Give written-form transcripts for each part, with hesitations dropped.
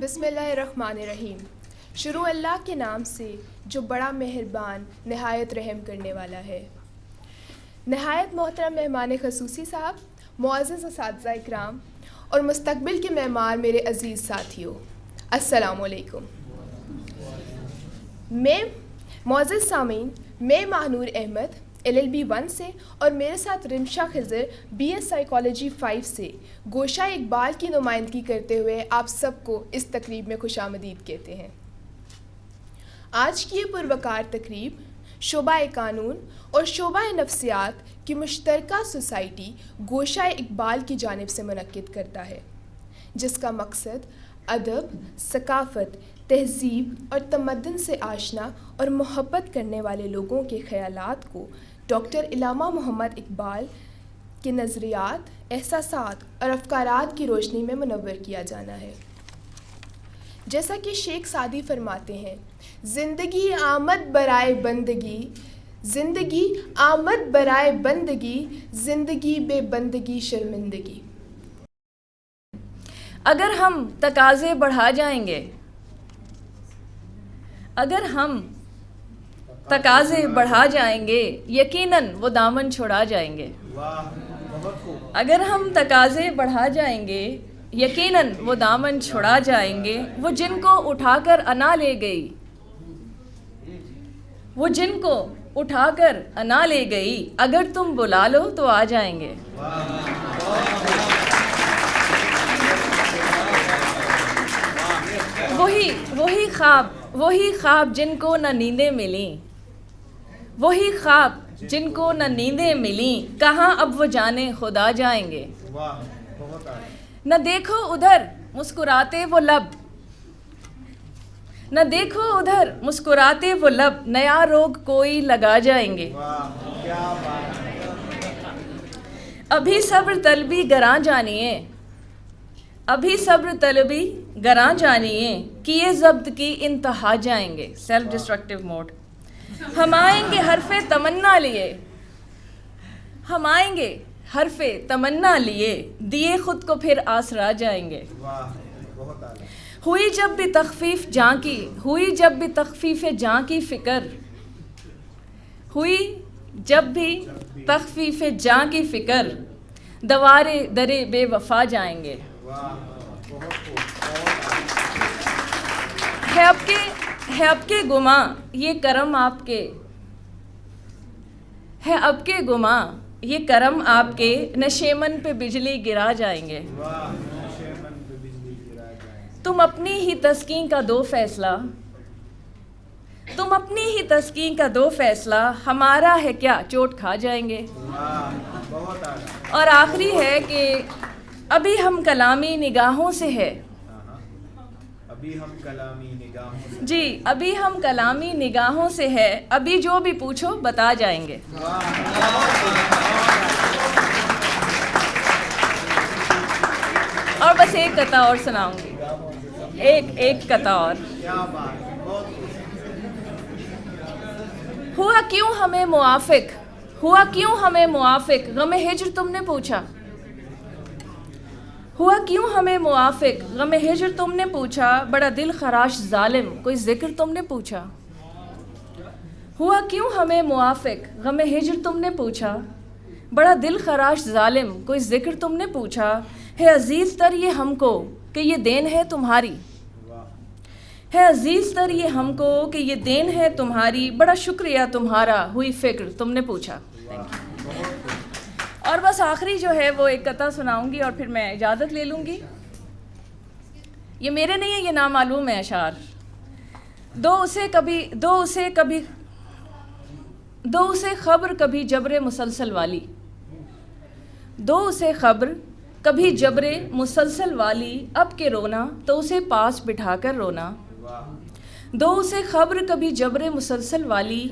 بسم اللہ الرحمن الرحیم۔ شروع اللہ کے نام سے جو بڑا مہربان نہایت رحم کرنے والا ہے۔ نہایت محترم مہمان خصوصی صاحب، معزز اساتذہ اکرام اور مستقبل کے معمار میرے عزیز ساتھیوں، السلام علیکم۔ میں معزز سامعین، میں ماہنور احمد LLB 1 سے اور میرے ساتھ رمشہ خضر BS سائیکالوجی 5 سے گوشہ اقبال کی نمائندگی کرتے ہوئے آپ سب کو اس تقریب میں خوش آمدید کہتے ہیں۔ آج کی یہ پروقار تقریب شعبہ قانون اور شعبہ نفسیات کی مشترکہ سوسائٹی گوشہ اقبال کی جانب سے منعقد کرتا ہے، جس کا مقصد ادب، ثقافت، تہذیب اور تمدن سے آشنا اور محبت کرنے والے لوگوں کے خیالات کو ڈاکٹر علامہ محمد اقبال کے نظریات، احساسات اور افکارات کی روشنی میں منور کیا جانا ہے۔ جیسا کہ شیخ سعدی فرماتے ہیں، زندگی آمد برائے بندگی، زندگی آمد برائے بندگی، زندگی بے بندگی شرمندگی۔ اگر ہم تقاضے بڑھا جائیں گے، اگر ہم تقاضے بڑھا جائیں گے، یقیناً وہ دامن چھڑا جائیں گے۔ اگر ہم تقاضے بڑھا جائیں گے، یقیناً وہ دامن چھڑا جائیں گے۔ وہ جن کو اٹھا کر انا لے گئی، وہ جن کو اٹھا کر انا لے گئی، اگر تم بلا لو تو آ جائیں گے۔ وہی خواب جن کو نہ نیندیں ملیں، وہی خواب جن کو نہ نیندیں ملیں، کہاں اب وہ جانے خدا جائیں گے۔ نہ دیکھو ادھر مسکراتے وہ لب، نہ دیکھو ادھر مسکراتے وہ لب، نیا روگ کوئی لگا جائیں گے۔ ابھی صبر طلبی گراں جانیے، ابھی صبر طلبی گراں جانیے، کیے ضبط کی انتہا جائیں گے۔ Self destructive mode. ہم آئیں گے حرف تمنا لیے، ہم آئیں گے حرف تمنا لیے، دیے خود کو پھر آسرا جائیں گے۔ ہوئی جب بھی تخفیف جاں کی، ہوئی جب بھی تخفیف جاں کی فکر، ہوئی جب بھی تخفیف جاں کی فکر، دوارے درے بے وفا جائیں گے۔ ہے اب کے گماں یہ کرم آپ کے، ہے اب کے گماں یہ کرم آپ کے، نشیمن پہ بجلی گرا جائیں گے۔ تم اپنی ہی تسکین کا دو فیصلہ، تم اپنی ہی تسکین کا دو فیصلہ، ہمارا ہے کیا چوٹ کھا جائیں گے۔ اور آخری ہے کہ ابھی ہم کلامی نگاہوں سے ہے، ابھی ہم کلامی نگاہوں سے، جی ابھی ہم کلامی نگاہوں سے ہے، ابھی جو بھی پوچھو بتا جائیں گے۔ اور بس ایک قطعہ اور سناؤں گی، ایک قطعہ اور۔ ہوا کیوں ہمیں موافق، ہوا کیوں ہمیں موافق، غم ہجر تم نے پوچھا، ہوا کیوں ہمیں موافق، غم ہجر تم نے پوچھا، بڑا دل خراش ظالم کوئی ذکر تم نے پوچھا۔ ہوا کیوں ہمیں موافق، غم ہجر تم نے پوچھا، بڑا دل خراش ظالم کوئی ذکر تم نے پوچھا، ہے عزیز تر یہ ہم کو کہ یہ دین ہے تمہاری، ہے عزیز تر یہ ہم کو کہ یہ دین ہے تمہاری، بڑا شکریہ تمہارا ہوئی فکر تم نے پوچھا۔ اور بس آخری جو ہے وہ ایک قطعہ سناؤں گی اور پھر میں اجازت لے لوں گی۔ یہ میرے نہیں ہیں، یہ نامعلوم ہے اشعار۔ دو اسے خبر کبھی جبر مسلسل والی، دو اسے خبر کبھی جبر مسلسل والی، اب کے رونا تو اسے پاس بٹھا کر رونا، دو اسے خبر کبھی جبر مسلسل والی،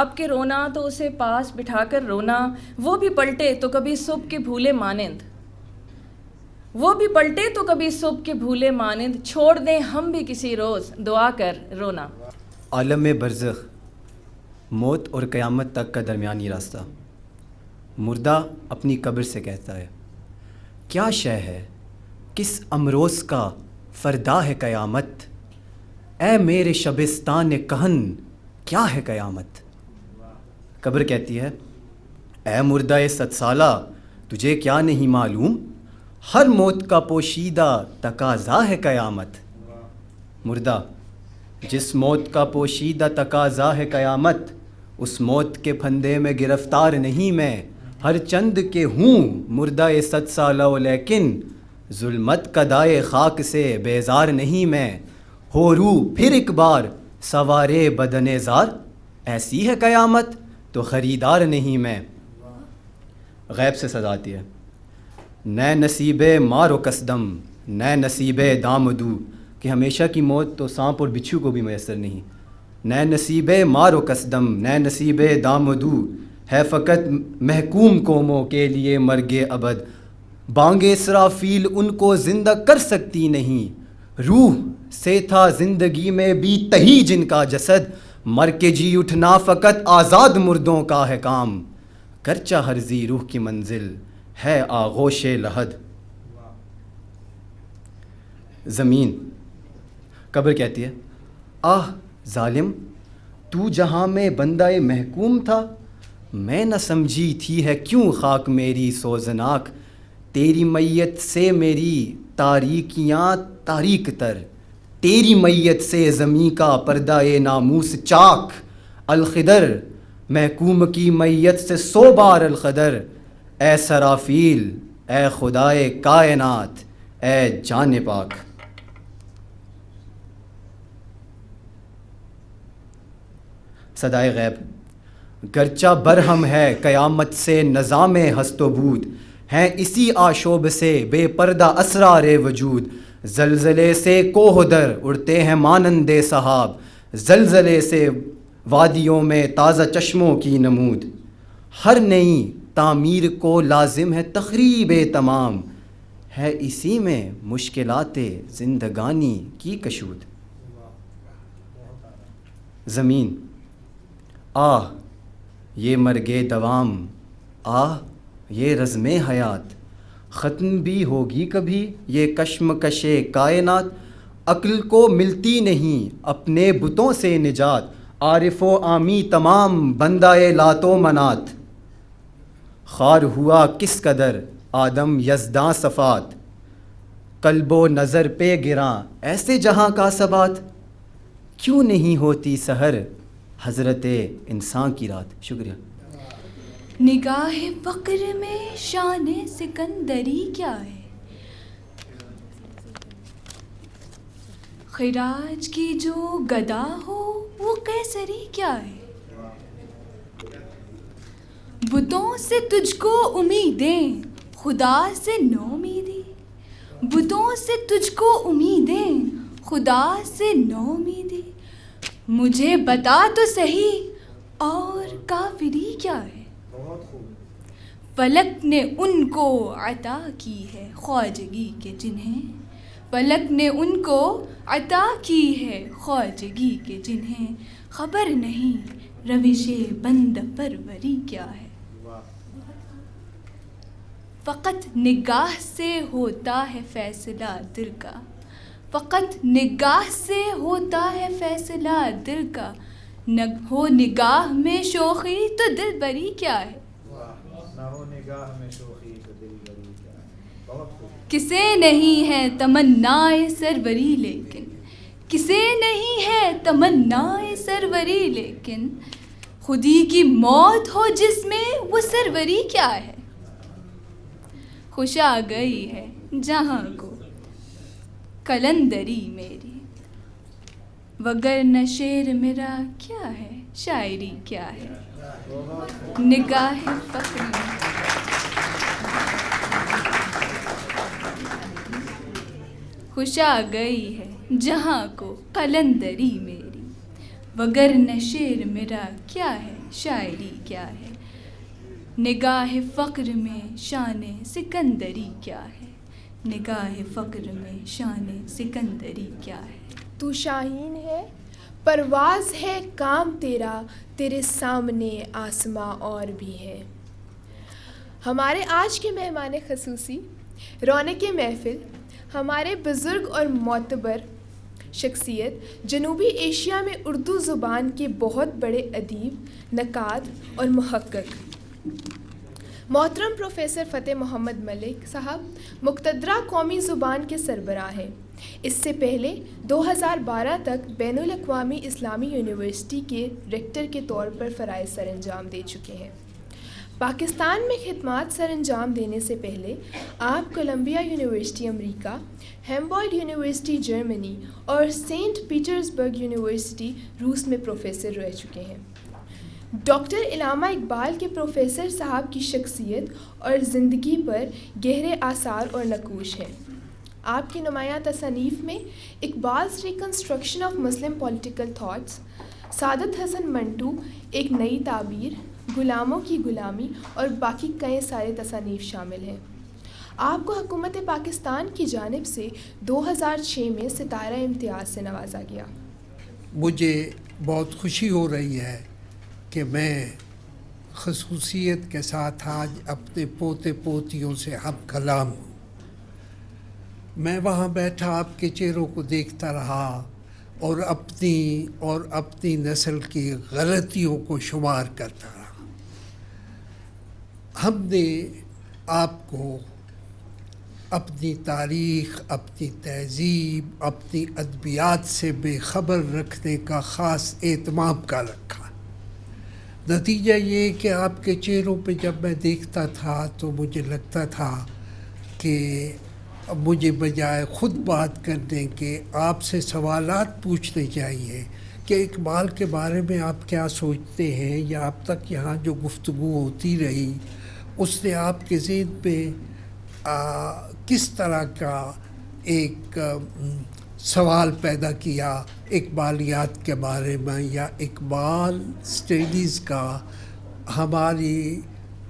اب کے رونا تو اسے پاس بٹھا کر رونا، وہ بھی پلٹے تو کبھی صبح کے بھولے مانند، وہ بھی پلٹے تو کبھی صبح کے بھولے مانند، چھوڑ دیں ہم بھی کسی روز دعا کر رونا۔ عالم برزخ، موت اور قیامت تک کا درمیانی راستہ۔ مردہ اپنی قبر سے کہتا ہے، کیا شے ہے کس امروز کا فردا ہے قیامت، اے میرے شبستان کہن کیا ہے قیامت. قبر کہتی ہے اے مردہ 100 سالہ تجھے کیا نہیں معلوم، ہر موت کا پوشیدہ تقاضا ہے قیامت. مردہ جس موت کا پوشیدہ تقاضا ہے قیامت، اس موت کے پھندے میں گرفتار نہیں میں. ہر چند کے ہوں مردہ 100 سالہ لیکن ظلمت کا دائے خاک سے بیزار نہیں میں. ہو روح پھر ایک بار سوارے بدن زار، ایسی ہے قیامت تو خریدار نہیں میں. غیب سے صدا آتی ہے نئے نصیب مار و کسدم نئے نصیب دامدو، کہ ہمیشہ کی موت تو سانپ اور بچھو کو بھی میسر نہیں. نئے نصیب مار و کسدم نئے نصیب دامدو، ہے فقط محکوم قوموں کے لیے مرگ ابد. بانگ اسرافیل ان کو زندہ کر سکتی نہیں، روح سے تھا زندگی میں بھی تہی جن کا جسد. مر کے جی اٹھنا فقط آزاد مردوں کا ہے کام، گرچہ ہرزی روح کی منزل ہے آغوش لحد. زمین قبر کہتی ہے آہ ظالم تو جہاں میں بندہ محکوم تھا، میں نہ سمجھی تھی ہے کیوں خاک میری سوزناک. تیری میت سے میری تاریکیاں تاریک تر، تیری میت سے زمین کا پردہ ناموس چاک. الخدر محکوم کی میت سے 100 بار الخدر. اے سرافیل اے خدائے کائنات اے جان پاک. صدائے غیب گرچہ برہم ہے قیامت سے نظام ہست و بود، ہیں اسی آشوب سے بے پردہ اسرار وجود. زلزلے سے کوہ در اڑتے ہیں مانند سحاب، زلزلے سے وادیوں میں تازہ چشموں کی نمود. ہر نئی تعمیر کو لازم ہے تخریب تمام، ہے اسی میں مشکلات زندگانی کی کشود. زمین آہ یہ مرگ دوام، آہ یہ رزم حیات، ختم بھی ہوگی کبھی یہ کشمکش کائنات. عقل کو ملتی نہیں اپنے بتوں سے نجات، عارف و عامی تمام بندہ لات و منات. خوار ہوا کس قدر آدم یزداں صفات، قلب و نظر پہ گراں ایسے جہاں کا ثبات. کیوں نہیں ہوتی سحر حضرت انسان کی رات. شکریہ. نگاہ فقر میں شان سکندری کیا ہے، خراج کی جو گدا ہو وہ قیصری کیا ہے. بتوں سے تجھ کو امیدیں خدا سے نومیدی، بتوں سے تجھ کو امیدیں خدا سے نومیدی. مجھے بتا تو صحیح اور کافری کیا ہے. فلک نے ان کو عطا کی ہے خواجگی کے جنہیں، فلک نے ان کو عطا کی ہے خواجگی کے جنہیں، خبر نہیں روش بند پروری کیا ہے. فقط نگاہ سے ہوتا ہے فیصلہ دل کا، فقط نگاہ سے ہوتا ہے فیصلہ دل کا. ہو نگاہ میں شوخی تو دل بری کیا ہے. نہ ہو نگاہ میں شوخی تو دل بری کیا ہے. بہت خوب. کسے نہیں ہے تمنائے سروری لیکن، کسے نہیں ہے تمنائے سروری لیکن، خودی کی موت ہو جس میں وہ سروری کیا ہے. خوش آ گئی ہے جہاں کو کلندری میری، وگرنہ شعر میرا کیا ہے شاعری کیا ہے. نگاہ فخر میں خوش آ گئی ہے جہاں کو قلندری میری، وگرنہ شعر میرا کیا ہے شاعری کیا ہے. نگاہ فقر میں شان سکندری کیا ہے، نگاہ فقر میں شان سکندری کیا ہے. تو شاہین ہے پرواز ہے کام تیرا، تیرے سامنے آسماں اور بھی ہے. ہمارے آج کے مہمان خصوصی رونق محفل ہمارے بزرگ اور معتبر شخصیت جنوبی ایشیا میں اردو زبان کے بہت بڑے ادیب، نقاد اور محقق محترم پروفیسر فتح محمد ملک صاحب مقتدرہ قومی زبان کے سربراہ ہیں۔ اس سے پہلے 2012 تک بین الاقوامی اسلامی یونیورسٹی کے ریکٹر کے طور پر فرائض سر انجام دے چکے ہیں۔ پاکستان میں خدمات سر انجام دینے سے پہلے آپ کولمبیا یونیورسٹی امریکہ، ہیمبولڈ یونیورسٹی جرمنی اور سینٹ پیٹرزبرگ یونیورسٹی روس میں پروفیسر رہ چکے ہیں۔ ڈاکٹر علامہ اقبال کے پروفیسر صاحب کی شخصیت اور زندگی پر گہرے آثار اور نقوش ہیں۔ آپ کی نمایاں تصانیف میں Iqbal's reconstruction of Muslim political thoughts, Saadat Hasan Manto ایک نئی تعبیر، غلاموں کی غلامی اور باقی کئی سارے تصانیف شامل ہیں۔ آپ کو حکومت پاکستان کی جانب سے 2006 میں ستارہ امتیاز سے نوازا گیا۔ مجھے بہت خوشی ہو رہی ہے کہ میں خصوصیت کے ساتھ آج اپنے پوتے پوتیوں سے ہم کلام ہوں۔ میں وہاں بیٹھا آپ کے چہروں کو دیکھتا رہا اور اپنی نسل کی غلطیوں کو شمار کرتا رہا۔ ہم نے آپ کو اپنی تاریخ، اپنی تہذیب، اپنی ادبیات سے بے خبر رکھنے کا خاص اہتمام کا رکھا۔ نتیجہ یہ کہ آپ کے چہروں پہ جب میں دیکھتا تھا تو مجھے لگتا تھا کہ مجھے بجائے خود بات کرنے کے آپ سے سوالات پوچھنے چاہیے کہ اقبال کے بارے میں آپ کیا سوچتے ہیں، یا اب تک یہاں جو گفتگو ہوتی رہی اس نے آپ کے ذہن پہ کس طرح کا ایک سوال پیدا کیا اقبالیات کے بارے میں، یا اقبال اسٹڈیز کا ہماری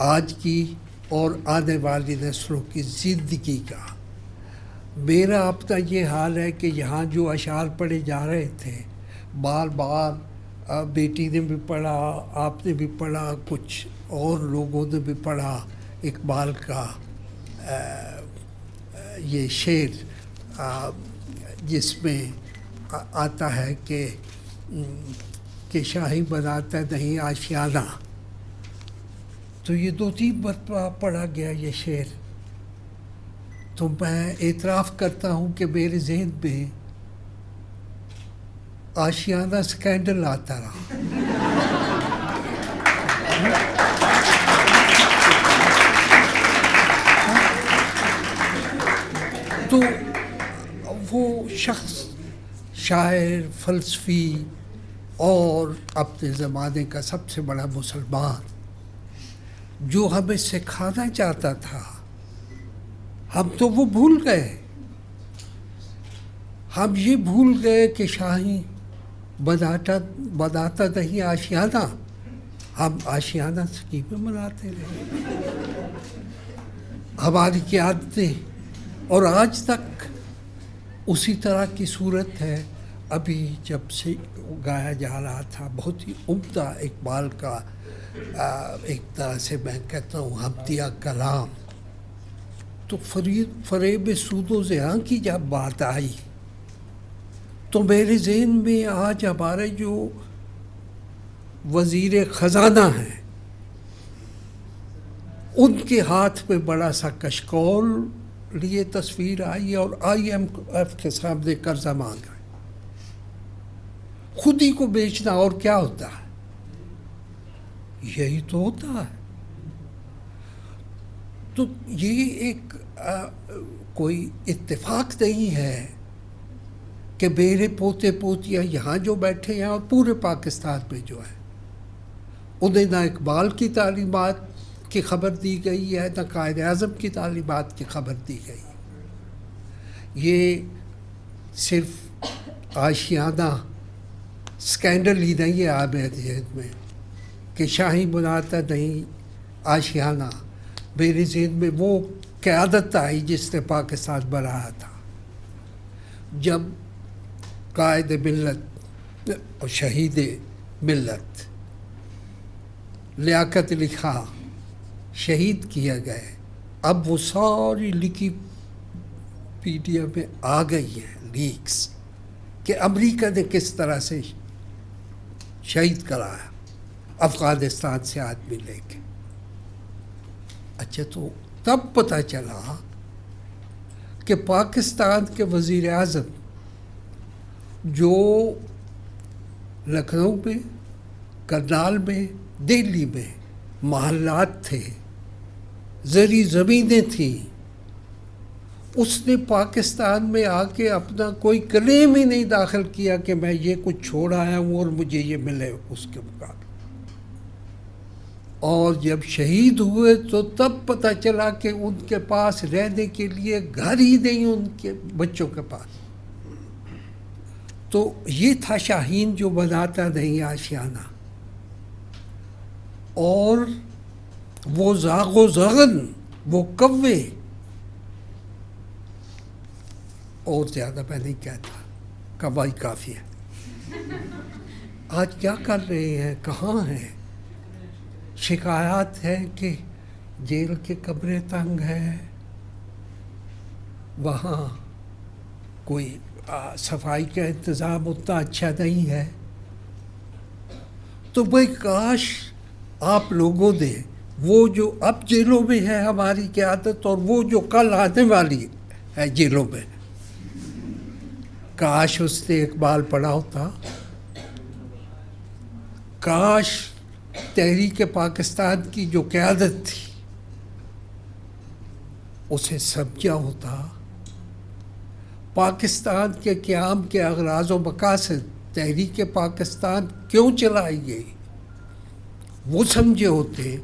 آج کی اور آنے والی نسلوں کی زندگی کا۔ میرا اپنا یہ حال ہے کہ یہاں جو اشعار پڑھے جا رہے تھے، بار بار بیٹی نے بھی پڑھا، آپ نے بھی پڑھا، کچھ اور لوگوں نے بھی پڑھا اقبال کا یہ شعر جس میں آتا ہے کہ شاہی بناتا نہیں آشیانہ۔ تو یہ 2-3 مرتبہ پڑھا گیا یہ شعر، تو میں اعتراف کرتا ہوں کہ میرے ذہن میں آشیانہ سکینڈل آتا رہا۔ تو وہ شخص شاعر، فلسفی اور اپنے زمانے کا سب سے بڑا مسلمان جو ہمیں سکھانا چاہتا تھا، ہم تو وہ بھول گئے۔ ہم یہ بھول گئے کہ شاہی بناتا نہیں آشیانہ، ہم آشیانہ سکیمیں مناتے رہے۔ ہماری قیادتیں اور آج تک اسی طرح کی صورت ہے۔ ابھی جب سے گایا جا رہا تھا بہت ہی عمدہ اقبال کا ایک طرح سے میں کہتا ہوں حمدیہ کلام، تو فریب سود و زیاں کی جب بات آئی تو میرے ذہن میں آج ہمارے جو وزیر خزانہ ہیں ان کے ہاتھ میں بڑا سا کشکول لیے تصویر آئی اور IMF کے سامنے قرضہ مانگا۔ خود ہی کو بیچنا اور کیا ہوتا ہے؟ یہی تو ہوتا ہے۔ تو یہ ایک کوئی اتفاق نہیں ہے کہ میرے پوتے پوتیاں یہاں جو بیٹھے ہیں اور پورے پاکستان میں جو ہے انہیں نہ اقبال کی تعلیمات کی خبر دی گئی ہے، نہ قائد اعظم کی تعلیمات کی خبر دی گئی۔ یہ صرف آشیانہ سکینڈل ہی نہیں ہے میرے ذہن میں کہ شاہی بناتا نہیں آشیانہ، میرے ذہن میں وہ قیادت آئی جس نے پاکستان بنایا تھا۔ جب قائد ملت اور شہید ملت لیاقت علی خان شہید کیے گئے، اب وہ ساری لکھی میڈیا میں آ گئی ہیں لیکس کہ امریکہ نے کس طرح سے شہید کرایا افغانستان سے آدمی لے کے. اچھا تو تب پتہ چلا کہ پاکستان کے وزیر اعظم جو لکھنؤ میں، کرنال میں، دہلی میں محلات تھے، زرعی زمینیں تھیں، اس نے پاکستان میں آ کے اپنا کوئی کلیم ہی نہیں داخل کیا کہ میں یہ کچھ چھوڑ آیا ہوں اور مجھے یہ ملے اس کے مقابلے. اور جب شہید ہوئے تو تب پتہ چلا کہ ان کے پاس رہنے کے لیے گھر ہی نہیں ان کے بچوں کے پاس. تو یہ تھا شاہین جو بناتا نہیں آشیانہ. اور وہ زاغ و زغن، وہ کوے، اور زیادہ میں نہیں کہتا، کوائی کافی ہے. آج کیا کر رہے ہیں، کہاں ہیں؟ شکایات ہے کہ جیل کے کمرے تنگ ہیں، وہاں کوئی صفائی کا انتظام اتنا اچھا نہیں ہے. تو بھائی کاش آپ لوگوں نے وہ جو اب جیلوں میں ہے ہماری قیادت اور وہ جو کل آنے والی ہے جیلوں میں، کاش اس نے اقبال پڑھا ہوتا، کاش تحریک پاکستان کی جو قیادت تھی اسے سمجھا ہوتا. پاکستان کے قیام کے اغراض و مقاصد تحریک پاکستان کیوں چلائی گئی وہ سمجھے ہوتے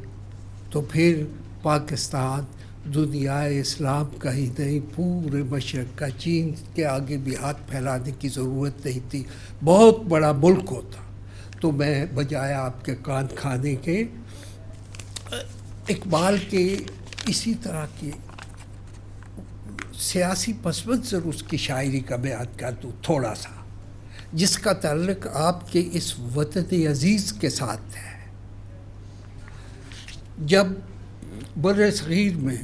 تو پھر پاکستان دنیا اسلام کا ہی نہیں پورے مشرق کا، چین کے آگے بھی ہاتھ پھیلانے کی ضرورت نہیں تھی، بہت بڑا ملک ہوتا. تو میں بجائے آپ کے کان کھانے کے اقبال کے اسی طرح کے سیاسی پس منظر اس کی شاعری کا بیان کر دوں تھوڑا سا، جس کا تعلق آپ کے اس وطن عزیز کے ساتھ ہے. جب بر صغیر میں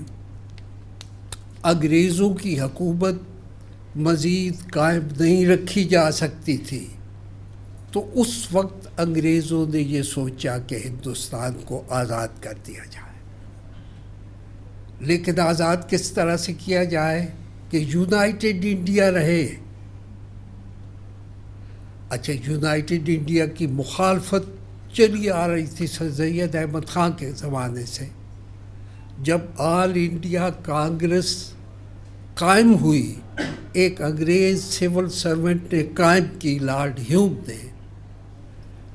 انگریزوں کی حکومت مزید قائم نہیں رکھی جا سکتی تھی تو اس وقت انگریزوں نے یہ سوچا کہ ہندوستان کو آزاد کر دیا جائے. لیکن آزاد کس طرح سے کیا جائے کہ یونائٹڈ انڈیا رہے. اچھا یونائٹڈ انڈیا کی مخالفت چلی آ رہی تھی سید احمد خان کے زمانے سے. جب آل انڈیا کانگریس قائم ہوئی، ایک انگریز سول سرونٹ نے قائم کی، لارڈ ہیوم نے،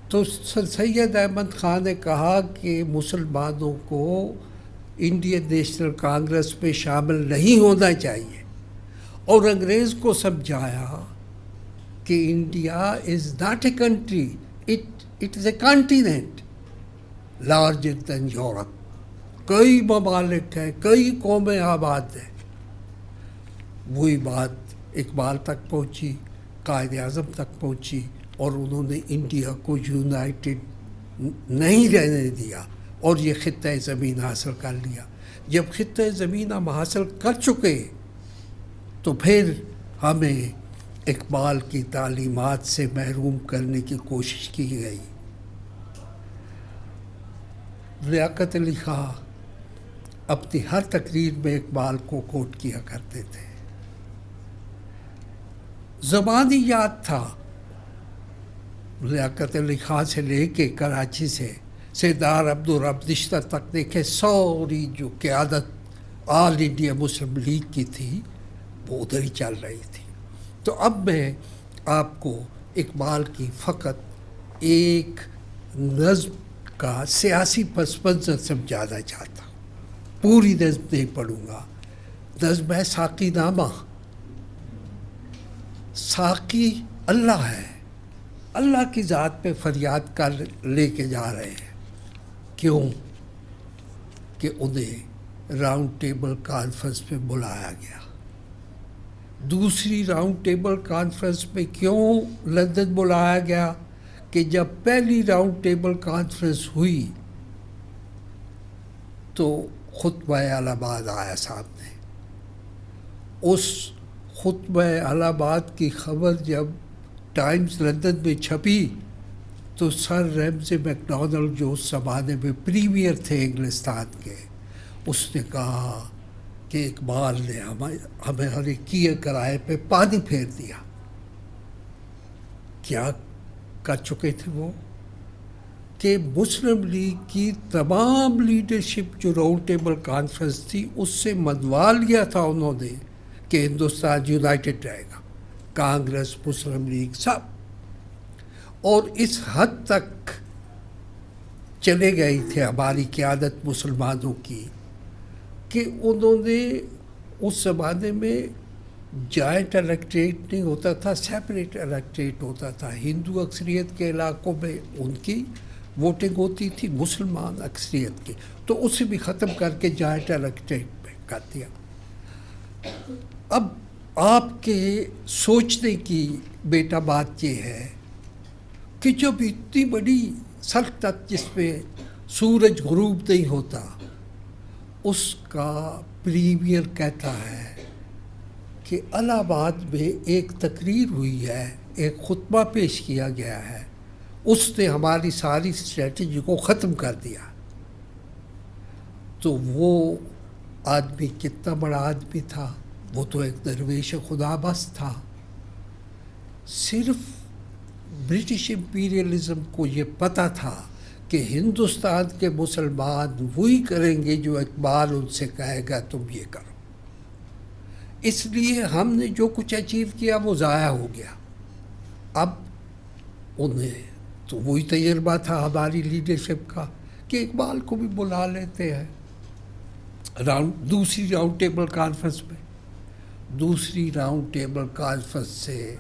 تو سید احمد خان نے کہا کہ مسلمانوں کو انڈین نیشنل کانگریس میں شامل نہیں ہونا چاہیے، اور انگریز کو سمجھایا کہ India is not a country, it is a continent larger than Europe. کئی ممالک ہیں، کئی قومیں آباد ہیں. وہی بات اقبال تک پہنچی، قائد اعظم تک پہنچی، اور انہوں نے انڈیا کو یونائٹڈ نہیں رہنے دیا اور یہ خطۂ زمین حاصل کر لیا. جب خطۂ زمین ہم حاصل کر چکے تو پھر ہمیں اقبال کی تعلیمات سے محروم کرنے کی کوشش کی گئی. لیاقت علی خان اپنی ہر تقریر میں اقبال کو کوٹ کیا کرتے تھے. زبانی یاد تھا لیاقت علی خان سے لے کے کراچی سے سردار عبدالرب نشتر تک دیکھے سوری جو قیادت آل انڈیا مسلم لیگ کی تھی وہ ادھر ہی چل رہی تھی. تو اب میں آپ کو اقبال کی فقط ایک نظم کا سیاسی پس منظر سمجھانا چاہتا ہوں. پوری نظم نہیں پڑھوں گا. نظم ہے ساقی نامہ. ساقی اللہ ہے، اللہ کی ذات پہ فریاد کر لے کے جا رہے ہیں. کیوں؟ کہ انہیں راؤنڈ ٹیبل کانفرنس پہ بلایا گیا. دوسری راؤنڈ ٹیبل کانفرنس میں کیوں لندن بلایا گیا؟ کہ جب پہلی راؤنڈ ٹیبل کانفرنس ہوئی تو خطبہ اعلی آباد آیا سامنے. اس خطبہ الہ آباد کی خبر جب ٹائمز لندن میں چھپی تو سر ریمزی میکڈونلڈ جو اس زمانے میں پریمیئر تھے انگلستان کے، اس نے کہا کہ اقبال نے ہمارے کیے کرائے پہ پانی پھیر دیا۔ کیا کر چکے تھے وہ کہ مسلم لیگ کی تمام لیڈرشپ جو راؤنڈ ٹیبل کانفرنس تھی اس سے منوا لیا تھا انہوں نے کہ ہندوستان یونائٹڈ رہے گا، کانگریس، مسلم لیگ، سب، اور اس حد تک چلے گئی تھے ہماری قیادت مسلمانوں کی کہ انہوں نے اس زمانے میں جوائنٹ الیکٹریٹ نہیں ہوتا تھا، سیپریٹ الیکٹریٹ ہوتا تھا۔ ہندو اکثریت کے علاقوں میں ان کی ووٹنگ ہوتی تھی، مسلمان اکثریت کی، تو اسے بھی ختم کر کے جوائنٹ الیکٹریٹ میں کر دیا۔ اب آپ کے سوچنے کی بیٹا بات یہ ہے کہ جب اتنی بڑی سلطنت جس میں سورج غروب نہیں ہوتا، اس کا پریمیئر کہتا ہے کہ الہ آباد میں ایک تقریر ہوئی ہے، ایک خطبہ پیش کیا گیا ہے، اس نے ہماری ساری اسٹریٹجی کو ختم کر دیا۔ تو وہ آدمی کتنا بڑا آدمی تھا، وہ تو ایک درویش خدا بس تھا۔ صرف برٹش امپیریلزم کو یہ پتہ تھا کہ ہندوستان کے مسلمان وہی کریں گے جو اقبال ان سے کہے گا تم یہ کرو، اس لیے ہم نے جو کچھ اچیو کیا وہ ضائع ہو گیا۔ اب انہیں تو وہی تجربہ تھا ہماری لیڈرشپ کا کہ اقبال کو بھی بلا لیتے ہیں دوسری راؤنڈ ٹیبل کانفرنس میں۔ دوسری راؤنڈ ٹیبل کانفرنس سے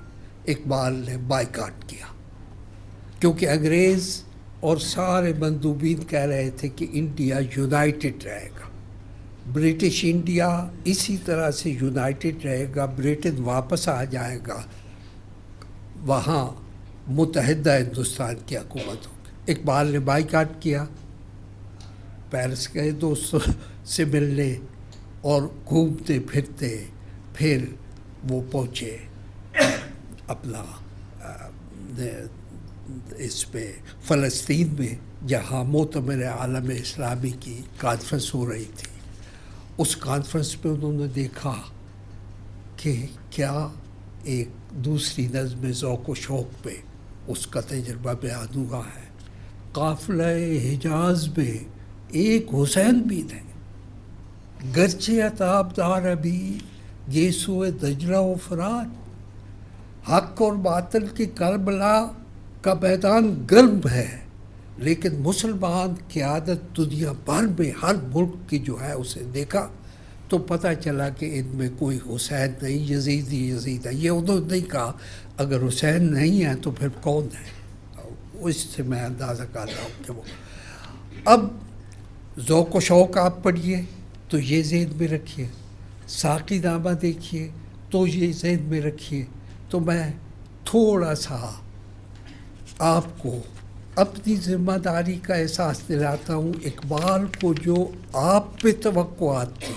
اقبال نے بائیکاٹ کیا، کیونکہ انگریز اور سارے مندوبین کہہ رہے تھے کہ انڈیا یونائٹڈ رہے گا، برٹش انڈیا اسی طرح سے یونائٹڈ رہے گا، برٹن واپس آ جائے گا، وہاں متحدہ ہندوستان کی حکومت ہوگی۔ اقبال نے بائیکاٹ کیا، پیرس گئے دوستوں سے ملنے اور گھومتے پھرتے پھر وہ پہنچے اپنا اس پہ فلسطین میں، جہاں مؤتمر عالم اسلامی کی کانفرنس ہو رہی تھی۔ اس کانفرنس میں انہوں نے دیکھا کہ کیا ایک دوسری نظم ذوق و شوق پہ اس کا تجربہ بیان ہوا ہے۔ قافلہ حجاز میں ایک حسین بھی تھے، گرچہ عتاب دار ابھی گیسو دجلہ و فرات، حق اور باطل کی کربلا کا میدان گرم ہے، لیکن مسلمان قیادت دنیا بھر میں ہر ملک کی جو ہے اسے دیکھا تو پتہ چلا کہ ان میں کوئی حسین نہیں، یزید ہے۔ یہ انہوں نے نہیں کہا، اگر حسین نہیں ہے تو پھر کون ہے؟ اس سے میں اندازہ کر رہا ہوں کہ وہ اب ذوق و شوق آپ پڑھیے تو یہ ذہن میں رکھیے، ساقی نامہ دیکھیے تو یہ ذہن میں رکھیے۔ تو میں تھوڑا سا آپ کو اپنی ذمہ داری کا احساس دلاتا ہوں۔ اقبال کو جو آپ پہ توقعات تھی،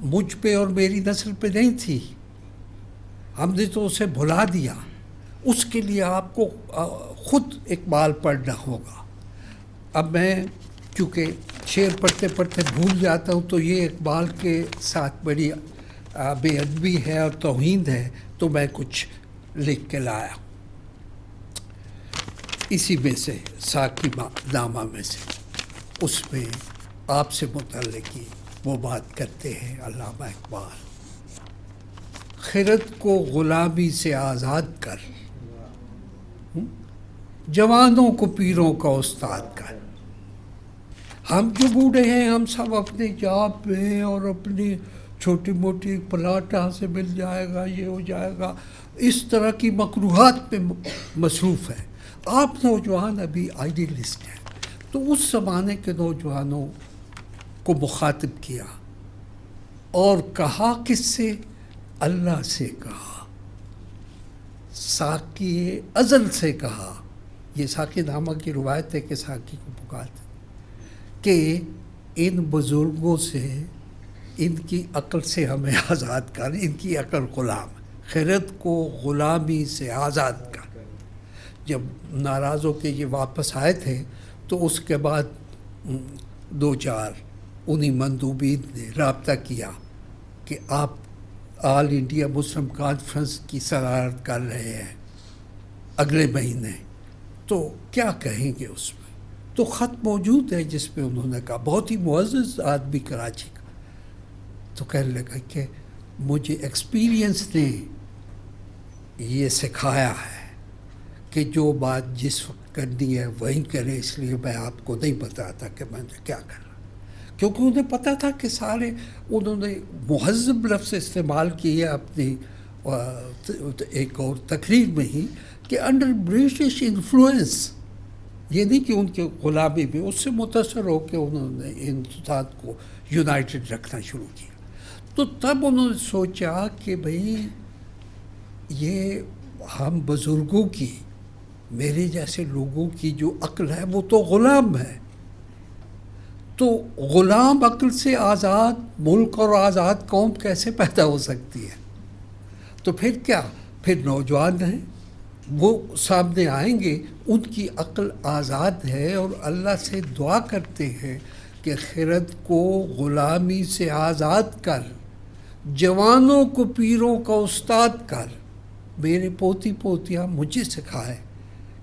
مجھ پہ اور میری نسل پہ نہیں تھی، ہم نے تو اسے بھلا دیا۔ اس کے لیے آپ کو خود اقبال پڑھنا ہوگا۔ اب میں چونکہ شعر پڑھتے پڑھتے بھول جاتا ہوں تو یہ اقبال کے ساتھ بڑی بے ادبی ہے اور توہین ہے، تو میں کچھ لکھ کے لایا اسی میں سے، ساقی نامہ میں سے۔ اس میں آپ سے متعلق ہی وہ بات کرتے ہیں علامہ اقبال، خرد کو غلامی سے آزاد کر، جوانوں کو پیروں کا استاد کر۔ ہم جو بوڑھے ہیں ہم سب اپنے جاب میں اور اپنی چھوٹی موٹی پلاٹ سے مل جائے گا، یہ ہو جائے گا، اس طرح کی مکروہات میں مصروف ہے۔ آپ نوجوان ابھی آئیڈیلسٹ ہیں، تو اس زمانے کے نوجوانوں کو مخاطب کیا اور کہا کس سے؟ اللہ سے کہا، ساقی ازل سے کہا۔ یہ ساقی نامہ کی روایت ہے کہ ساقی کو پکارتے کہ ان بزرگوں سے ان کی عقل سے ہمیں آزاد کر، ان کی عقل غلام، خرد کو غلامی سے آزاد کر۔ جب ناراض ہو کے یہ واپس آئے تھے تو اس کے بعد 2-4 انہی مندوبین نے رابطہ کیا کہ آپ آل انڈیا مسلم کانفرنس کی صدارت کر رہے ہیں اگلے مہینے، تو کیا کہیں گے اس میں؟ تو خط موجود ہے جس پہ انہوں نے کہا، بہت ہی معزز آدمی کراچی کا، تو کہنے لگا کہ مجھے ایکسپیرینس نے یہ سکھایا ہے کہ جو بات جس وقت کرنی ہے وہی کرے، اس لیے میں آپ کو نہیں بتاتا کہ میں نے کیا کرنا، کیونکہ انہیں پتہ تھا کہ سارے انہوں نے مہذب لفظ استعمال کیے اپنی ایک اور تقریر میں ہی کہ انڈر برٹش انفلوئنس، یہ نہیں کہ ان کے غلامی میں، اس سے متاثر ہو کے انہوں نے ہندوستان کو یونائٹڈ رکھنا شروع کیا۔ تو تب انہوں نے سوچا کہ بھئی یہ ہم بزرگوں کی، میرے جیسے لوگوں کی جو عقل ہے وہ تو غلام ہے، تو غلام عقل سے آزاد ملک اور آزاد قوم کیسے پیدا ہو سکتی ہے؟ تو پھر کیا، پھر نوجوان ہیں وہ سامنے آئیں گے، ان کی عقل آزاد ہے، اور اللہ سے دعا کرتے ہیں کہ خرد کو غلامی سے آزاد کر، جوانوں کو پیروں کا استاد کر۔ میرے پوتی پوتیاں مجھے سکھائے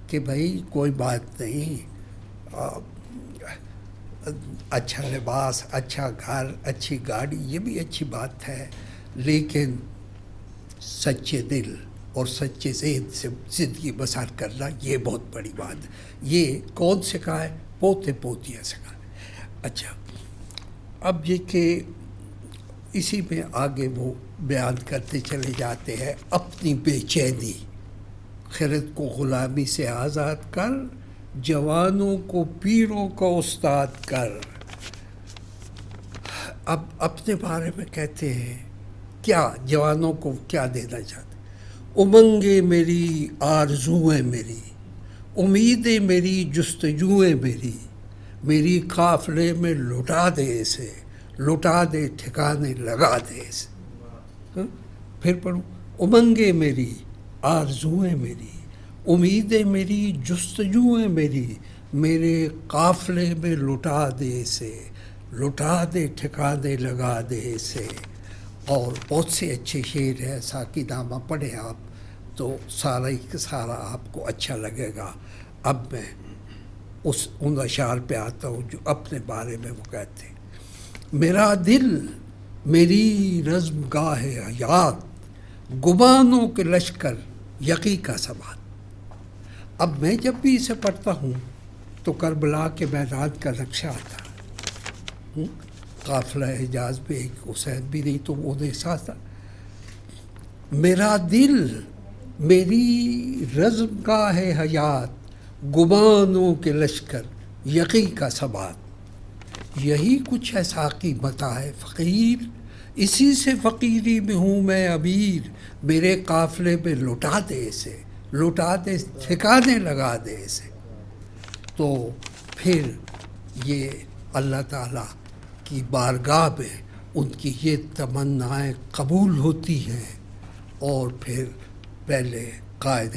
کہ بھائی کوئی بات نہیں، اچھا لباس، اچھا گھر، اچھی گاڑی، یہ بھی اچھی بات ہے، لیکن سچے دل اور سچے ذہن سے زندگی بسر کرنا یہ بہت بڑی بات ہے۔ یہ کون سکھائے؟ پوتے پوتیاں سکھائے۔ اچھا، اب یہ کہ اسی میں آگے وہ بیان کرتے چلے جاتے ہیں اپنی بے چینی، خرد کو غلامی سے آزاد کر، جوانوں کو پیروں کا استاد کر۔ اب اپنے بارے میں کہتے ہیں کیا، جوانوں کو کیا دینا چاہتے؟ امنگیں میری، آرزوئیں میری، امیدیں میری، جستجوئیں میری، میری قافلے میں لٹا دے اسے، لٹا دے ٹھکانے لگا دے اسے۔ پھر پڑھوں، امنگیں میری، آرزوئیں میری، امیدیں میری، جستجوئیں میری، میرے قافلے میں لٹا دے اسے، لٹا دے ٹھکانے لگا دے اسے۔ اور بہت سے اچھے شعر ہیں، ساقی نامہ پڑھیں آپ تو سارا ہی سارا آپ کو اچھا لگے گا۔ اب میں ان اشعار پہ آتا ہوں جو اپنے بارے میں وہ کہتے ہیں۔ میرا دل میری رزم گاہ حیات، گمانوں کے لشکر یقی کا ثبات۔ اب میں جب بھی اسے پڑھتا ہوں تو کربلا کے میدان کا نقشہ آتا ہے، قافلہ حجاز میں ایک حسین بھی نہیں تو وہ احساس تھا۔ میرا دل میری رزم گاہ حیات، گمانوں کے لشکر یقی کا ثبات۔ یہی کچھ ہے ساقی متاع فقیر، اسی سے فقیری میں ہوں میں امیر، میرے قافلے میں لٹا دے اسے، لٹا دے ٹھکانے لگا دے اسے۔ تو پھر یہ اللہ تعالیٰ کی بارگاہ میں ان کی یہ تمنائیں قبول ہوتی ہیں، اور پھر پہلے قائد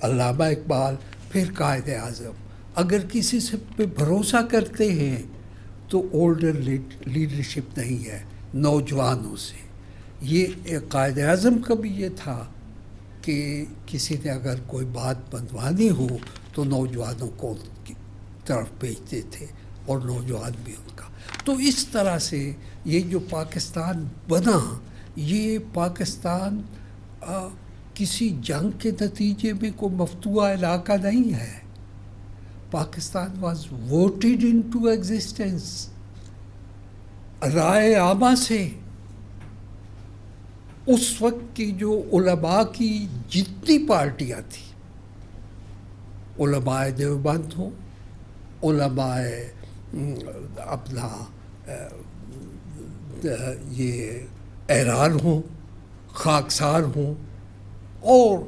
علامہ اقبال، پھر قائد اعظم اگر کسی سے پہ بھروسہ کرتے ہیں تو اولڈر لیڈرشپ نہیں ہے، نوجوانوں سے۔ یہ قائد اعظم کا بھی یہ تھا کہ کسی نے اگر کوئی بات بنوانی ہو تو نوجوانوں کو ان کی طرف بھیجتے تھے، اور نوجوان بھی ان کا۔ تو اس طرح سے یہ جو پاکستان بنا، یہ پاکستان کسی جنگ کے نتیجے میں کوئی مفتوحہ علاقہ نہیں ہے۔ Pakistan was voted into existence, رائے عامہ سے۔ اس وقت کی جو علماء کی جتنی پارٹیاں تھیں، علماء دیوبند ہوں، علماء اپنا یہ احرار ہوں، خاکسار ہوں، اور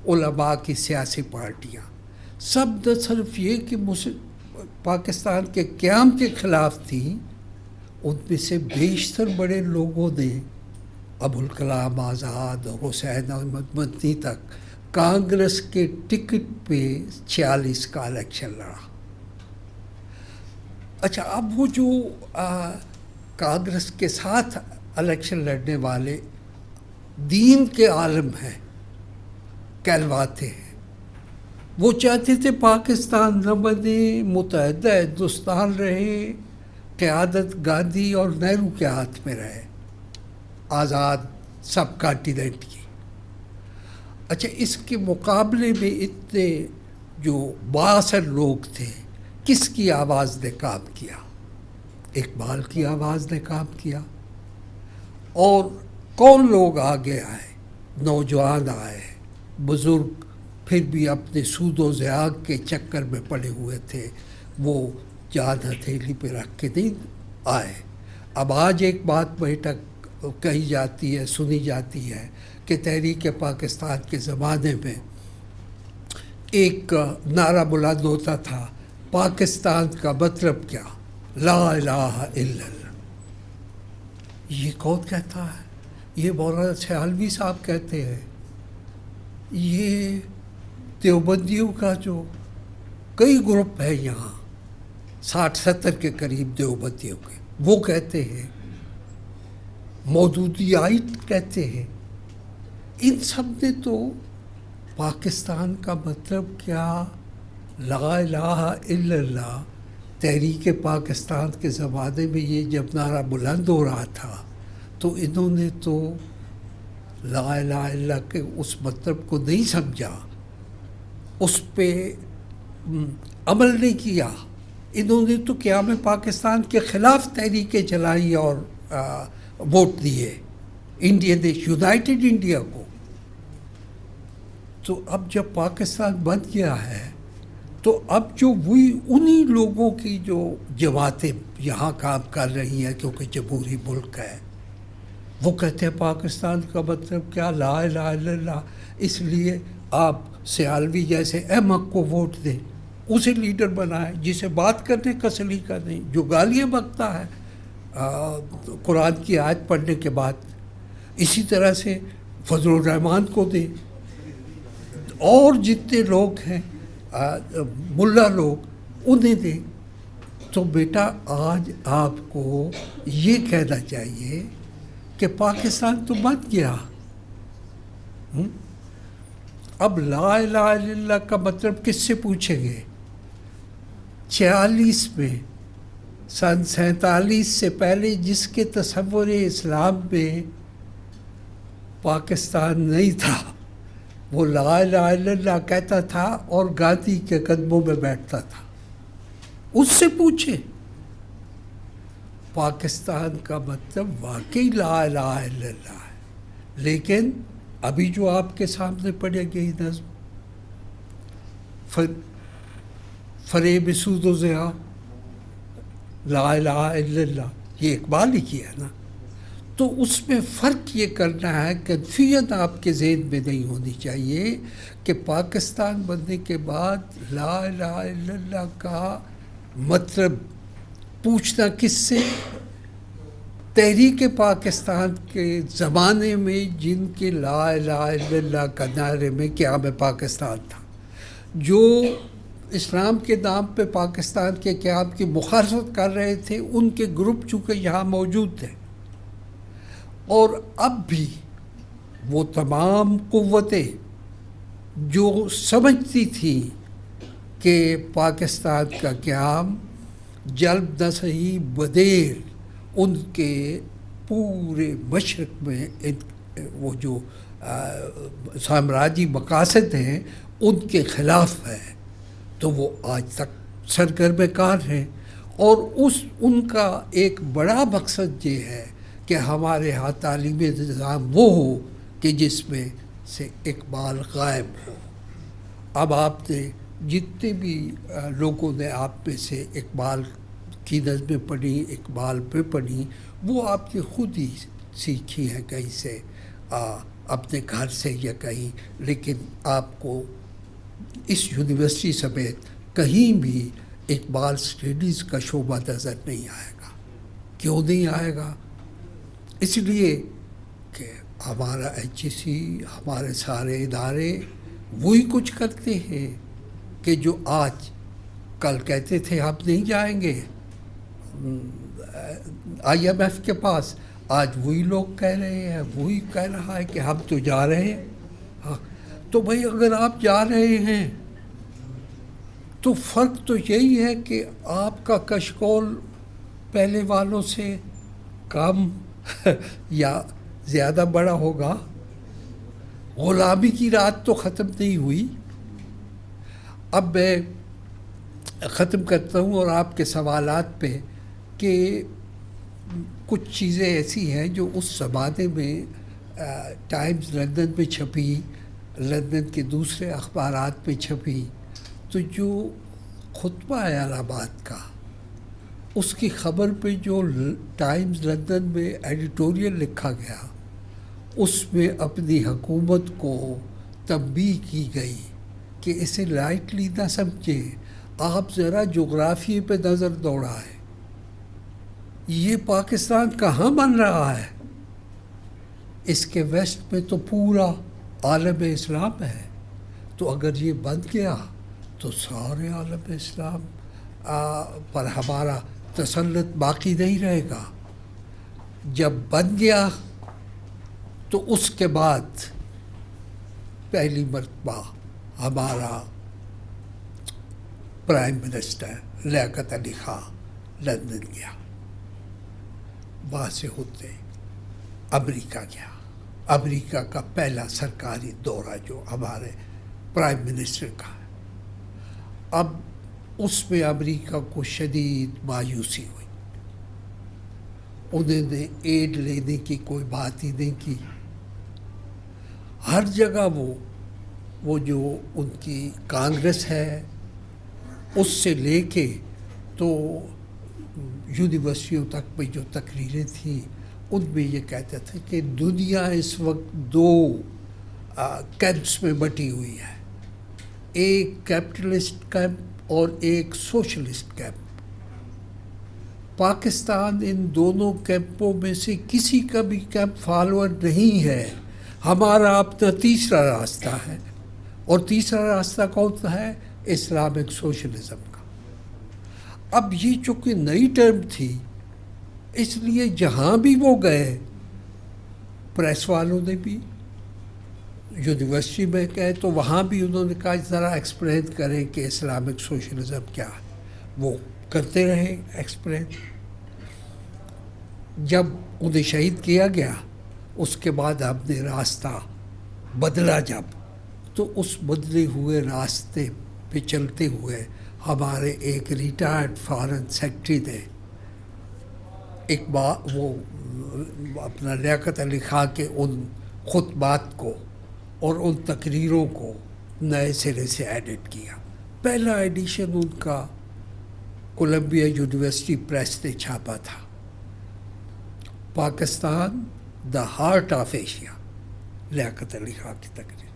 علماء کی سیاسی پارٹیاں، سب نہ صرف یہ کہ پاکستان کے قیام کے خلاف تھیں، ان میں سے بیشتر بڑے لوگوں نے ابوالکلام آزاد اور حسین احمد مدنی تک کانگریس کے ٹکٹ پہ 46 کا الیکشن لڑا. اچھا، اب وہ جو کانگریس کے ساتھ الیکشن لڑنے والے دین کے عالم ہیں، کہلواتے ہیں، وہ چاہتے تھے پاکستان نہ بنے، متحدہ ہندوستان رہے، قیادت گاندھی اور نہرو کے ہاتھ میں رہے، آزاد سب کانٹیننٹ کی. اچھا، اس کے مقابلے میں اتنے جو بااثر لوگ تھے، کس کی آواز نے کام کیا؟ اقبال کی آواز نے کام کیا. اور کون لوگ آگے آئے؟ نوجوان آئے، بزرگ پھر بھی اپنے سود و زیاغ کے چکر میں پڑے ہوئے تھے، وہ جان ہتھیلی پہ رکھ کے نہیں آئے. اب آج ایک بات بیٹھک کہی جاتی ہے، سنی جاتی ہے کہ تحریک پاکستان کے زمانے میں ایک نعرہ بلند ہوتا تھا، پاکستان کا مطلب کیا؟ لا الہ الا اللہ. یہ کون کہتا ہے؟ یہ مولانا سیالوی صاحب کہتے ہیں. یہ دیوبندیوں کا جو کئی گروپ ہے یہاں 60-70 کے قریب دیوبندیوں کے، وہ کہتے ہیں. مودودیائٹ کہتے ہیں. ان سب نے تو پاکستان کا مطلب کیا، لا الہ الا اللہ. تحریک پاکستان کے زمانے میں یہ جب نعرہ بلند ہو رہا تھا تو انہوں نے تو لا الہ الا اللہ کے اس مطلب کو نہیں سمجھا، اس پہ عمل نہیں کیا. انہوں نے تو قیام پاکستان کے خلاف تحریکیں چلائی اور ووٹ دیے انڈین یونائٹڈ انڈیا کو. تو اب جب پاکستان بن گیا ہے تو اب جو وہی انہی لوگوں کی جو جماعتیں یہاں کام کر رہی ہیں، کیونکہ جمہوری ملک ہے، وہ کہتے ہیں پاکستان کا مطلب کیا، لا الہ الا اللہ. اس لیے آپ سیالوی جیسے احمق کو ووٹ دیں، اسے لیڈر بنائیں جسے بات کرنے کا سلیقہ نہیں، جو گالیاں بکتا ہے قرآن کی آیت پڑھنے کے بعد. اسی طرح سے فضل الرحمان کو دیں، اور جتنے لوگ ہیں ملا لوگ انہیں دیں. تو بیٹا آج آپ کو یہ کہنا چاہیے کہ پاکستان تو بن گیا. اب لا الہ الا اللہ کا مطلب کس سے پوچھیں گے؟ 46 میں، سن 47 سے پہلے جس کے تصور اسلام میں پاکستان نہیں تھا، وہ لا الہ الا اللہ کہتا تھا اور گاندھی کے قدموں میں بیٹھتا تھا. اس سے پوچھے پاکستان کا مطلب واقعی لا الہ الا اللہ ہے. لیکن ابھی جو آپ کے سامنے پڑے گئی نظم، فریب سود و زیاغ، لا الہ الا اللہ، یہ اقبال ہی کیا نا. تو اس میں فرق یہ کرنا ہے، کنفیوژن آپ کے ذہن میں نہیں ہونی چاہیے کہ پاکستان بننے کے بعد لا الہ الا اللہ کا مطلب پوچھنا کس سے؟ تحریک پاکستان کے زمانے میں جن کے لا الہ الا اللہ کا نعرے میں قیام پاکستان تھا، جو اسلام کے نام پہ پاکستان کے قیام کی مخالفت کر رہے تھے، ان کے گروپ چونکہ یہاں موجود تھے. اور اب بھی وہ تمام قوتیں جو سمجھتی تھیں کہ پاکستان کا قیام جلب نہ صحیح بدیر ان کے پورے مشرق میں وہ جو سامراجی مقاصد ہیں ان کے خلاف ہے، تو وہ آج تک سرگرم کار ہیں. اور ان کا ایک بڑا مقصد یہ ہے کہ ہمارے ہاں تعلیمی نظام وہ ہو کہ جس میں سے اقبال غائب ہو. اب آپ نے جتنے بھی لوگوں نے آپ میں سے اقبال کی نظمیں پڑھی، اقبال پہ پڑھی، وہ آپ کی خود ہی سیکھی ہیں کہیں سے، اپنے گھر سے یا کہیں. لیکن آپ کو اس یونیورسٹی سمیت کہیں بھی اقبال اسٹڈیز کا شعبہ نظر نہیں آئے گا. کیوں نہیں آئے گا؟ اس لیے کہ ہمارا ایچ ای سی، ہمارے سارے ادارے وہی کچھ کرتے ہیں کہ جو آج کل کہتے تھے ہم نہیں جائیں گے آئی ایم ایف کے پاس، آج وہی لوگ کہہ رہے ہیں، وہی کہہ رہا ہے کہ ہم تو جا رہے ہیں. ہاں تو بھائی اگر آپ جا رہے ہیں تو فرق تو یہی ہے کہ آپ کا کشکول پہلے والوں سے کم یا زیادہ بڑا ہوگا. غلامی کی رات تو ختم نہیں ہوئی. اب میں ختم کرتا ہوں اور آپ کے سوالات پہ کہ کچھ چیزیں ایسی ہیں جو اس زمانے میں ٹائمز لندن میں چھپی، لندن کے دوسرے اخبارات پہ چھپی، تو جو خطبہ اعلی آباد کا اس کی خبر پہ جو ٹائمز لندن میں ایڈیٹوریل لکھا گیا، اس میں اپنی حکومت کو تنبیہ کی گئی کہ اسے لائٹلی نہ سمجھیں، آپ ذرا جغرافیے پہ نظر دوڑائیں، یہ پاکستان کہاں بن رہا ہے؟ اس کے ویسٹ میں تو پورا عالم اسلام ہے، تو اگر یہ بن گیا تو سارے عالم اسلام پر ہمارا تسلط باقی نہیں رہے گا. جب بن گیا تو اس کے بعد پہلی مرتبہ ہمارا پرائم منسٹر لیاقت علی خان لندن گیا، وہاں سے ہوتے امریکہ گیا. امریکہ کا پہلا سرکاری دورہ جو ہمارے پرائم منسٹر کا ہے. اب اس میں امریکہ کو شدید مایوسی ہوئی، انہوں نے ایڈ لینے کی کوئی بات ہی نہیں کی. ہر جگہ وہ جو ان کی کانگریس ہے اس سے لے کے تو یونیورسٹیوں تک میں جو تقریریں تھیں ان میں یہ کہتے تھے کہ دنیا اس وقت دو کیمپس میں بٹی ہوئی ہے، ایک کیپٹلسٹ کیمپ اور ایک سوشلسٹ کیمپ. پاکستان ان دونوں کیمپوں میں سے کسی کا بھی کیمپ فالوور نہیں ہے. ہمارا اپنا تیسرا راستہ ہے، اور تیسرا راستہ کون سا ہے؟ اسلامک سوشلزم کا. اب یہ چونکہ نئی ٹرم تھی، اس لیے جہاں بھی وہ گئے، پریس والوں نے بھی یونیورسٹی میں گئے تو وہاں بھی انہوں نے کہا ذرا ایکسپلین کریں کہ اسلامک سوشلزم کیا ہے. وہ کرتے رہے ایکسپلین. جب انہیں شہید کیا گیا اس کے بعد ہم نے راستہ بدلا جب، تو اس بدلے ہوئے راستے پہ چلتے ہوئے ہمارے ایک ریٹائرڈ فارن سیکرٹری نے ایک بار وہ اپنا لیاقت علی خان کے ان خطبات کو اور ان تقریروں کو نئے سرے سے ایڈٹ کیا. پہلا ایڈیشن ان کا کولمبیا یونیورسٹی پریس نے چھاپا تھا، Pakistan the heart of Asia, Liaquat Ali Khan کی تقریر.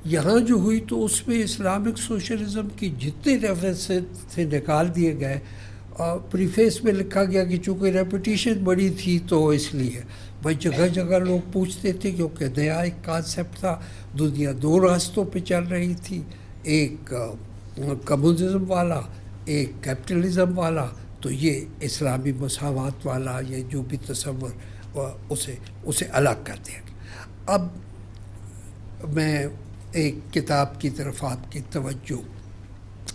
یہاں جو ہوئی تو اس میں اسلامک سوشلزم کی جتنے ریفرنس تھے نکال دیے گئے. پریفیس میں لکھا گیا کہ چونکہ ریپوٹیشن بڑی تھی تو اس لیے بھائی جگہ جگہ لوگ پوچھتے تھے، کیونکہ نیا ایک کانسیپٹ تھا. دنیا دو راستوں پہ چل رہی تھی، ایک کمیونزم والا، ایک کیپٹلزم والا. تو یہ اسلامی مساوات والا یہ جو بھی تصور اسے الگ کر دیا گیا. اب میں ایک کتاب کی طرف آپ کی توجہ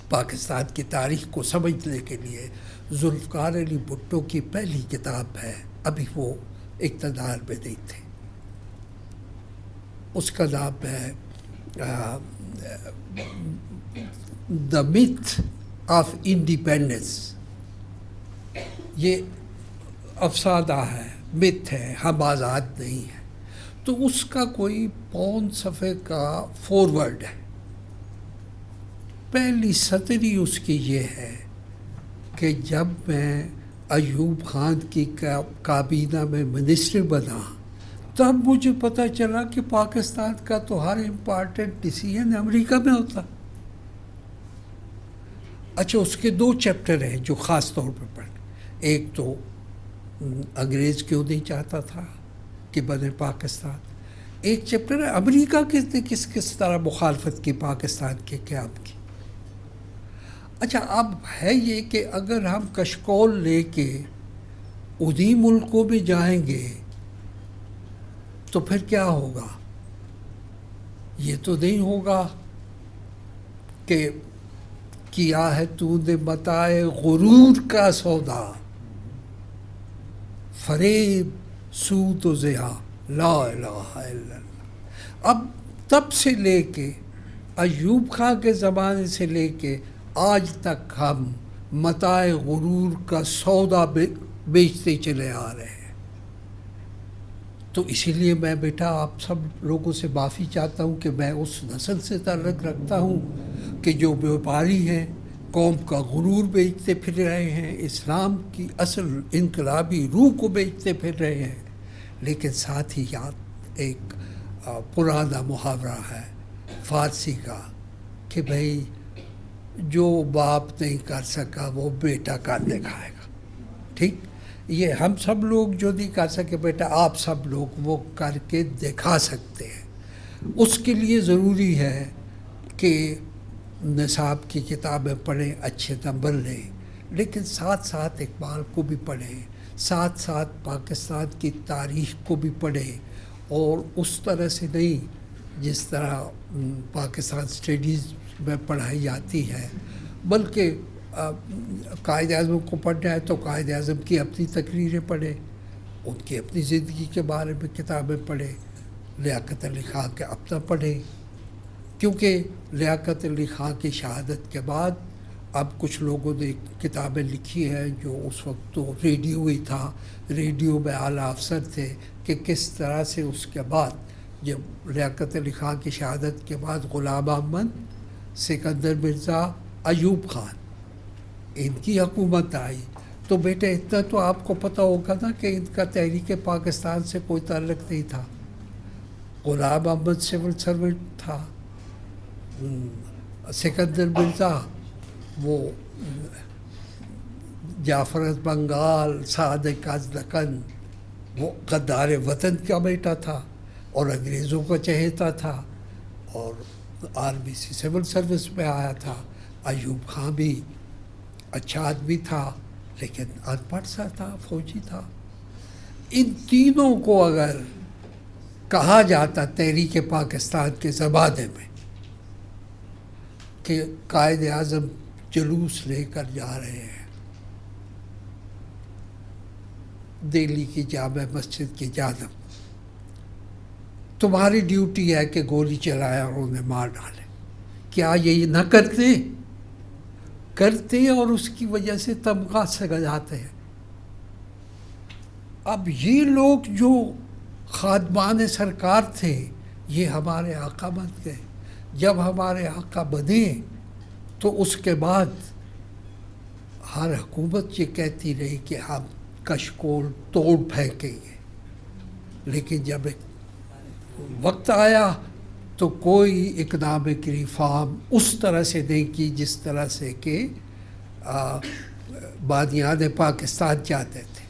پاکستان کی تاریخ کو سمجھنے کے لیے، ذوالفقار علی بھٹو کی پہلی کتاب ہے، ابھی وہ اقتدار میں نہیں تھے، اس کا نام ہے دا میتھ آف انڈیپینڈنس. یہ افسانہ ہے، متھ ہے، ہم آزاد نہیں ہیں. تو اس کا کوئی 5 صفحے کا فورورڈ ہے. پہلی سطری اس کی یہ ہے کہ جب میں ایوب خان کی کابینہ میں منسٹر بنا تب مجھے پتہ چلا کہ پاکستان کا تو ہر امپارٹنٹ ڈیسیژن امریکہ میں ہوتا. اچھا، اس کے 2 چیپٹر ہیں جو خاص طور پہ پڑھیں. ایک تو انگریز کیوں نہیں چاہتا تھا کہ بنے پاکستان. ایک چیپٹر ہے امریکہ کس طرح مخالفت کی پاکستان کے قیام کی. اچھا اب ہے یہ کہ اگر ہم کشکول لے کے انہی ملکوں میں جائیں گے تو پھر کیا ہوگا؟ یہ تو نہیں ہوگا کہ کیا ہے تو نے متاع غرور کا سودا، فریب سود و زیا، لا الہ الا اللہ. اب تب سے لے کے ایوب خان کے زمانے سے لے کے آج تک ہم متاع غرور کا سودا بیچتے چلے آ رہے ہیں. تو اسی لیے میں بیٹا آپ سب لوگوں سے معافی چاہتا ہوں کہ میں اس نسل سے تعلق رکھتا ہوں کہ جو بیوپاری ہیں، قوم کا غرور بیچتے پھر رہے ہیں، اسلام کی اصل انقلابی روح کو بیچتے پھر رہے ہیں. لیکن ساتھ ہی یاد ایک پرانا محاورہ ہے فارسی کا کہ بھائی جو باپ نہیں کر سکا وہ بیٹا کر دکھائے گا. ٹھیک، یہ ہم سب لوگ جو نہیں کر سکے بیٹا آپ سب لوگ وہ کر کے دکھا سکتے ہیں. اس کے لیے ضروری ہے کہ نصاب کی کتابیں پڑھیں، اچھے نمبر لیں، لیکن ساتھ ساتھ اقبال کو بھی پڑھیں، ساتھ ساتھ پاکستان کی تاریخ کو بھی پڑھیں، اور اس طرح سے نہیں جس طرح پاکستان اسٹڈیز میں پڑھائی جاتی ہے، بلکہ قائد اعظم کو پڑھنا ہے تو قائد اعظم کی اپنی تقریریں پڑھیں، ان کی اپنی زندگی کے بارے میں کتابیں پڑھیں، لیاقت علی خان کے اپنا پڑھیں. کیونکہ لیاقت علی خان کی شہادت کے بعد اب کچھ لوگوں نے کتابیں لکھی ہیں جو اس وقت تو ریڈیو ہی تھا، ریڈیو میں اعلیٰ افسر تھے، کہ کس طرح سے اس کے بعد جب لیاقت علی خان کی شہادت کے بعد غلام احمد، سکندر مرزا، ایوب خان، ان کی حکومت آئی. تو بیٹے اتنا تو آپ کو پتہ ہوگا نا کہ ان کا تحریک پاکستان سے کوئی تعلق نہیں تھا. غلام احمد سول سرونٹ تھا، سکندر مرزا وہ جعفر بنگال، صادق از دکن، وہ غدار وطن کا بیٹا تھا اور انگریزوں کا چہیتا تھا اور آرمی سے سول سروس میں آیا تھا. ایوب خان بھی اچھا آدمی تھا لیکن ان پڑھ سا تھا، فوجی تھا. ان تینوں کو اگر کہا جاتا تحریک پاکستان کے زمانے میں کہ قائد اعظم جلوس لے کر جا رہے ہیں دہلی کی جامع مسجد کی جانب، تمہاری ڈیوٹی ہے کہ گولی چلایا اور انہیں مار ڈالے، کیا یہ نہ کرتے اور اس کی وجہ سے تمغہ سجاتے ہیں. اب یہ لوگ جو خادمان سرکار تھے یہ ہمارے آقا بن گئے. جب ہمارے آقا بنے تو اس کے بعد ہر حکومت یہ کہتی رہی کہ ہم کشکول توڑ پھینکیں گے، لیکن جب ایک وقت آیا تو کوئی اکنامک ریفارم اس طرح سے نہیں کی جس طرح سے کہ بادیان پاکستان چاہتے تھے.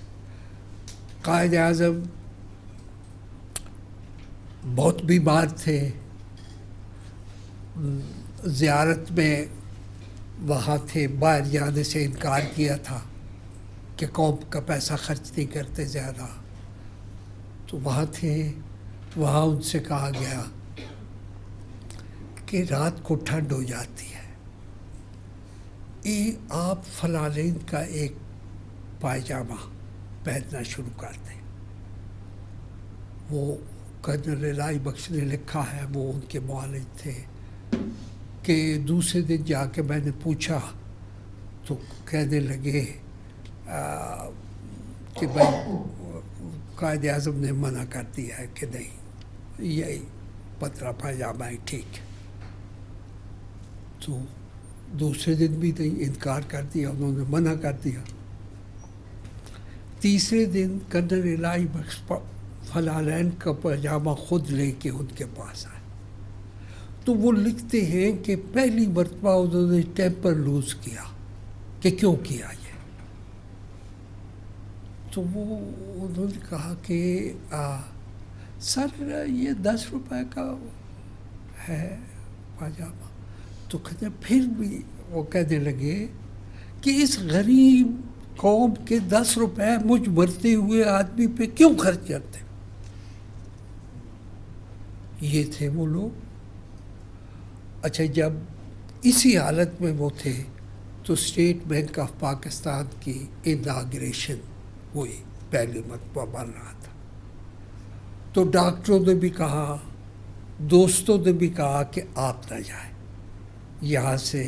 قائد اعظم بہت بیمار تھے، زیارت میں وہاں تھے، باہر جانے سے انکار کیا تھا کہ قوم کا پیسہ خرچ نہیں کرتے زیادہ. تو وہاں تھے، وہاں ان سے کہا گیا کہ رات کو ٹھنڈ ہو جاتی ہے، آپ فلالین کا ایک پائجامہ پہننا شروع کر دیں. وہ کرنل الہی بخش نے لکھا ہے، وہ ان کے معالج تھے، کہ دوسرے دن جا کے میں نے پوچھا تو کہنے لگے کہ بھائی قائد اعظم نے منع کر دیا ہے کہ نہیں، یہی پتلا پائجامہ ہی ٹھیک ہے. تو دوسرے دن بھی نہیں، انکار کر دیا، انہوں نے منع کر دیا. تیسرے دن کرنل الہی بخش فلالین کا پائجامہ خود لے کے ان کے پاس آئے. تو وہ لکھتے ہیں کہ پہلی مرتبہ انہوں نے ٹیمپر لوز کیا کہ کیوں کیا یہ. تو وہ انہوں نے کہا کہ سر یہ 10 روپے کا ہے پاجامہ. تو کہتے پھر بھی وہ کہنے لگے کہ اس غریب قوم کے 10 روپے مجھ مرتے ہوئے آدمی پہ کیوں خرچ کرتے. یہ تھے وہ لوگ. اچھا جب اسی حالت میں وہ تھے تو اسٹیٹ بینک آف پاکستان کی اناگریشن ہوئی, پہلی مرتبہ بن رہا تھا. تو ڈاکٹروں نے بھی کہا, دوستوں نے بھی کہا کہ آپ نہ جائیں, یہاں سے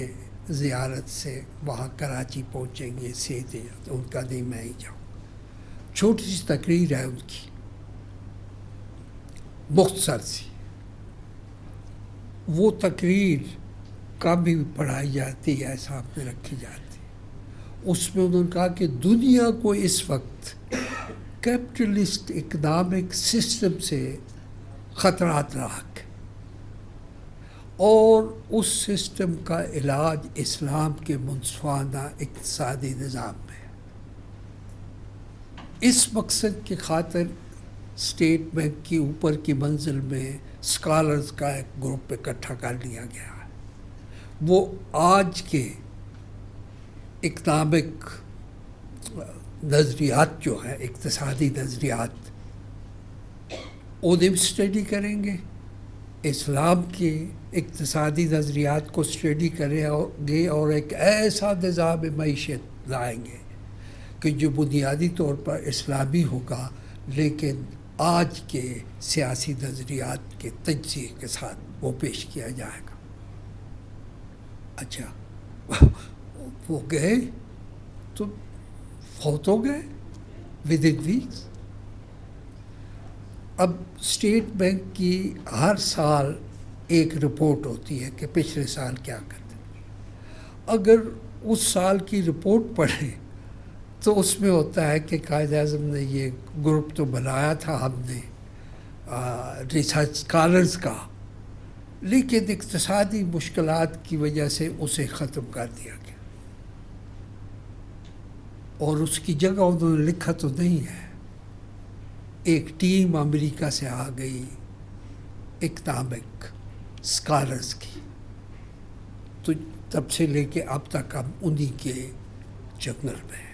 زیارت سے وہاں کراچی پہنچیں گے سیدھے. ان کا نہیں میں ہی جاؤں. چھوٹی سی تقریر ہے ان کی, مختصر سی. وہ تقریر کم بھی پڑھائی جاتی ہے, سامنے رکھی جاتی. اس میں انہوں نے کہا کہ دنیا کو اس وقت کیپٹلسٹ اکنامک سسٹم سے خطرات لاحق ہے, اور اس سسٹم کا علاج اسلام کے منصفانہ اقتصادی نظام میں ہے. اس مقصد کی خاطر اسٹیٹ بینک کی اوپر کی منزل میں اسکالرز کا ایک گروپ اکٹھا کر لیا گیا ہے. وہ آج کے اکنامک نظریات جو ہیں, اقتصادی نظریات, انہیں اسٹڈی کریں گے, اسلام کے اقتصادی نظریات کو اسٹڈی کریں گے, اور ایک ایسا نظام معیشت لائیں گے کہ جو بنیادی طور پر اسلامی ہوگا, لیکن آج کے سیاسی نظریات کے تجزیے کے ساتھ وہ پیش کیا جائے گا. اچھا وہ گئے تو فوت ہو گئے ود ان ویکس. اب اسٹیٹ بینک کی ہر سال ایک رپورٹ ہوتی ہے کہ پچھلے سال کیا کرتے. اگر اس سال کی رپورٹ پڑھیں تو اس میں ہوتا ہے کہ قائد اعظم نے یہ گروپ تو بنایا تھا ہم نے ریسرچ اسکالرز کا, لیکن اقتصادی مشکلات کی وجہ سے اسے ختم کر دیا گیا, اور اس کی جگہ انہوں نے لکھا تو نہیں ہے, ایک ٹیم امریکہ سے آ گئی اکنامک اسکالرز کی. تو تب سے لے کے اب تک ہم انہی کے جنگل میں ہیں.